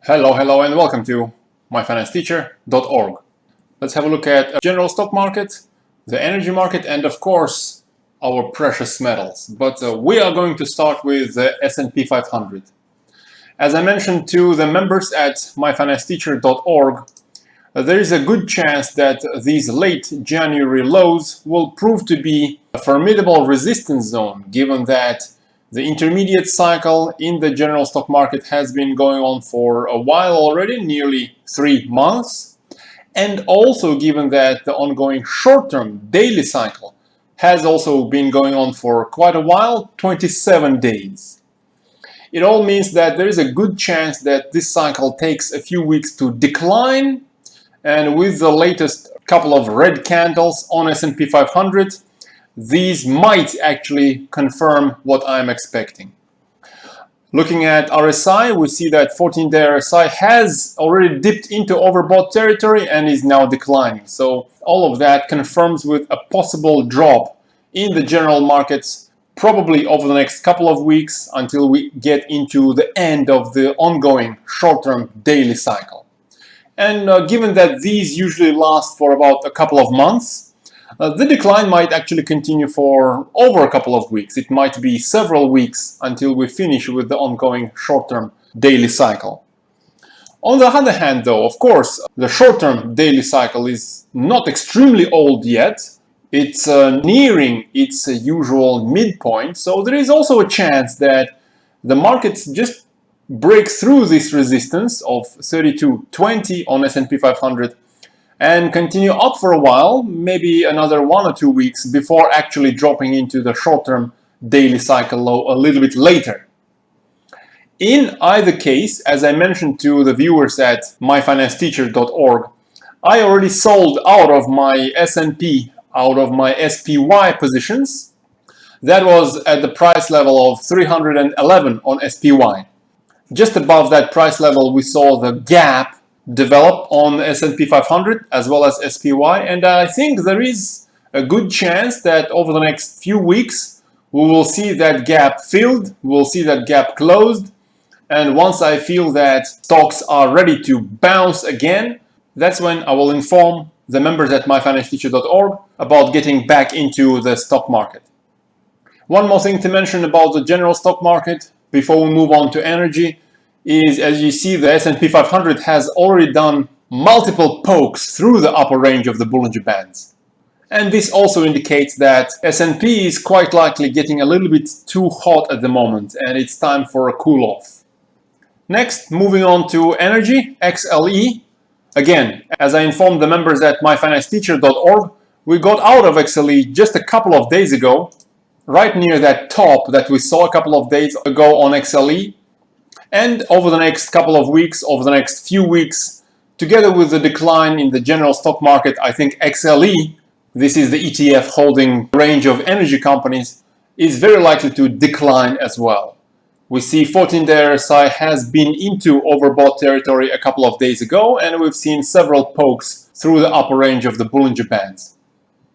Hello, and welcome to myfinanceteacher.org. Let's have a look at the general stock market, the energy market, and of course, our precious metals. But we are going to start with the S&P 500. As I mentioned to the members at myfinanceteacher.org, there is a good chance that these late January lows will prove to be a formidable resistance zone, given that the intermediate cycle in the general stock market has been going on for a while already, nearly 3 months, and also given that the ongoing short-term daily cycle has also been going on for quite a while, 27 days. It all means that there is a good chance that this cycle takes a few weeks to decline, and with the latest couple of red candles on S&P 500, these might actually confirm what I'm expecting. Looking at RSI, we see that 14-day RSI has already dipped into overbought territory and is now declining. So all of that confirms with a possible drop in the general markets, probably over the next couple of weeks until we get into the end of the ongoing short-term daily cycle. And given that these usually last for about a couple of months, the decline might actually continue for over a couple of weeks. It might be several weeks until we finish with the ongoing short-term daily cycle. On the other hand, though, of course, the short-term daily cycle is not extremely old yet. It's nearing its usual midpoint, so there is also a chance that the markets just break through this resistance of 32.20 on S&P 500 and continue up for a while, maybe another 1 or 2 weeks before actually dropping into the short-term daily cycle low a little bit later. In either case, as I mentioned to the viewers at myfinanceteacher.org, I already sold out of my S&P, out of my SPY positions. That was at the price level of 311 on SPY. Just above that price level, we saw the gap develop on S&P 500 as well as SPY, and I think there is a good chance that over the next few weeks we will see that gap filled, we'll see that gap closed, and once I feel that stocks are ready to bounce again, that's when I will inform the members at myfinanceteacher.org about getting back into the stock market. One more thing to mention about the general stock market before we move on to energy is, as you see, the S&P 500 has already done multiple pokes through the upper range of the Bollinger Bands. And this also indicates that S&P is quite likely getting a little bit too hot at the moment and it's time for a cool off. Next, moving on to energy, XLE. Again, as I informed the members at myfinanceteacher.org, we got out of XLE just a couple of days ago, right near that top that we saw a couple of days ago on XLE. And over the next couple of weeks, over the next few weeks, together with the decline in the general stock market, I think XLE, this is the ETF holding a range of energy companies, is very likely to decline as well. We see 14-day RSI has been into overbought territory a couple of days ago, and we've seen several pokes through the upper range of the Bollinger Bands.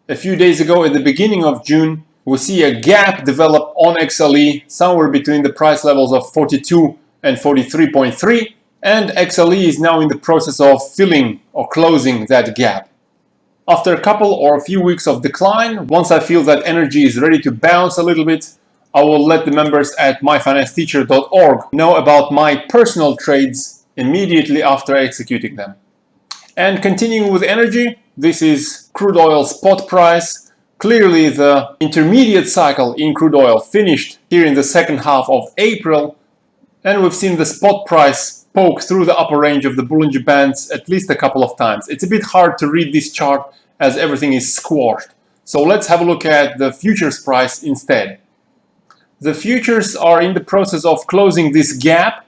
A few days ago, at the beginning of June, we see a gap develop on XLE somewhere between the price levels of 42 and 43.3, and XLE is now in the process of filling or closing that gap. After a couple or a few weeks of decline, once I feel that energy is ready to bounce a little bit, I will let the members at myfinanceteacher.org know about my personal trades immediately after executing them. And continuing with energy, this is crude oil spot price. Clearly the intermediate cycle in crude oil finished here in the second half of April, and we've seen the spot price poke through the upper range of the Bollinger Bands at least a couple of times. It's a bit hard to read this chart as everything is squashed. So let's have a look at the futures price instead. The futures are in the process of closing this gap,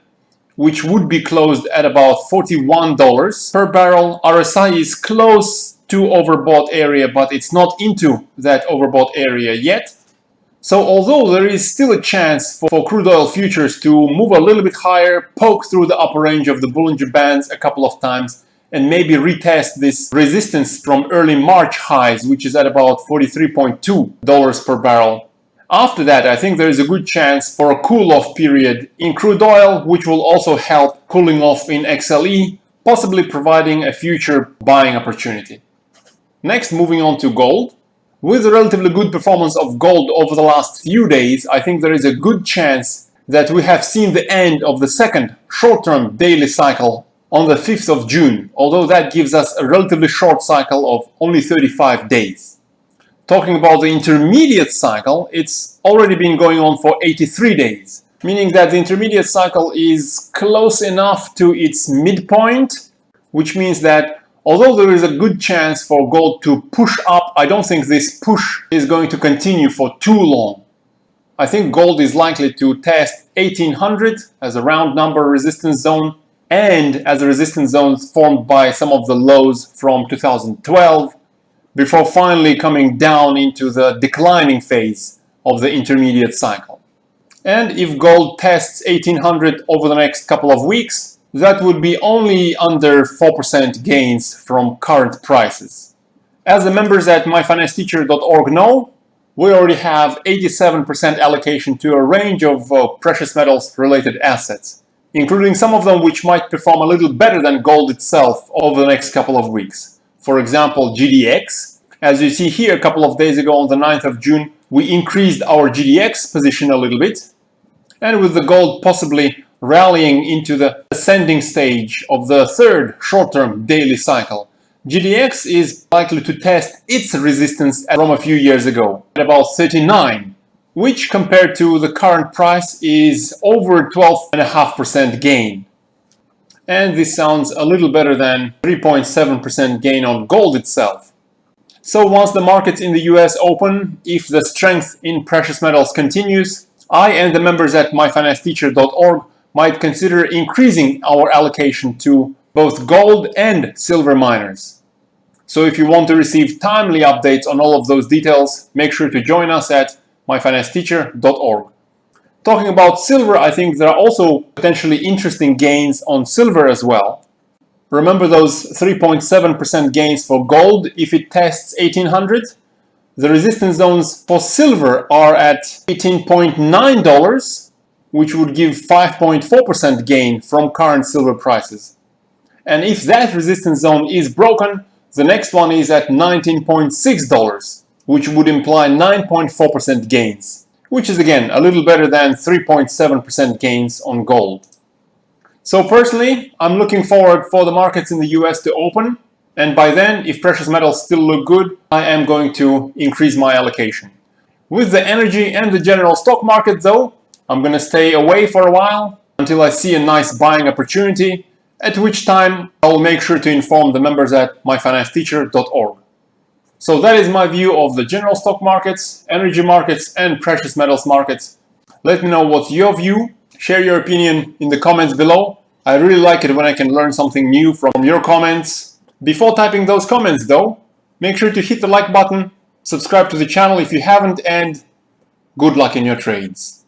which would be closed at about $41 per barrel. RSI is close to overbought area, but it's not into that overbought area yet. So although there is still a chance for crude oil futures to move a little bit higher, poke through the upper range of the Bollinger Bands a couple of times, and maybe retest this resistance from early March highs, which is at about $43.2 per barrel. After that, I think there is a good chance for a cool-off period in crude oil, which will also help cooling off in XLE, possibly providing a future buying opportunity. Next, moving on to gold. With the relatively good performance of gold over the last few days, I think there is a good chance that we have seen the end of the second short-term daily cycle on the 5th of June, although that gives us a relatively short cycle of only 35 days. Talking about the intermediate cycle, it's already been going on for 83 days, meaning that the intermediate cycle is close enough to its midpoint, which means that although there is a good chance for gold to push up, I don't think this push is going to continue for too long. I think gold is likely to test 1800 as a round number resistance zone and as a resistance zone formed by some of the lows from 2012 before finally coming down into the declining phase of the intermediate cycle. And if gold tests 1800 over the next couple of weeks, that would be only under 4% gains from current prices. As the members at myfinancesteacher.org know, we already have 87% allocation to a range of precious metals related assets, including some of them which might perform a little better than gold itself over the next couple of weeks. For example, GDX. As you see here, a couple of days ago on the 9th of June, we increased our GDX position a little bit. And with the gold possibly rallying into the ascending stage of the third short-term daily cycle, GDX is likely to test its resistance from a few years ago at about 39, which compared to the current price is over 12.5% gain. And this sounds a little better than 3.7% gain on gold itself. So once the markets in the US open, if the strength in precious metals continues, I and the members at myfinancesteacher.org might consider increasing our allocation to both gold and silver miners. So if you want to receive timely updates on all of those details, make sure to join us at myfinancesteacher.org. Talking about silver, I think there are also potentially interesting gains on silver as well. Remember those 3.7% gains for gold if it tests 1800? The resistance zones for silver are at $18.9, which would give 5.4% gain from current silver prices. And if that resistance zone is broken, the next one is at $19.6, which would imply 9.4% gains, which is again a little better than 3.7% gains on gold. So personally, I'm looking forward for the markets in the US to open, and by then, if precious metals still look good, I am going to increase my allocation. With the energy and the general stock market though, I'm going to stay away for a while until I see a nice buying opportunity, at which time I will make sure to inform the members at myfinancesteacher.org. So that is my view of the general stock markets, energy markets, and precious metals markets. Let me know what's your view. Share your opinion in the comments below. I really like it when I can learn something new from your comments. Before typing those comments though, make sure to hit the like button, subscribe to the channel if you haven't, and good luck in your trades.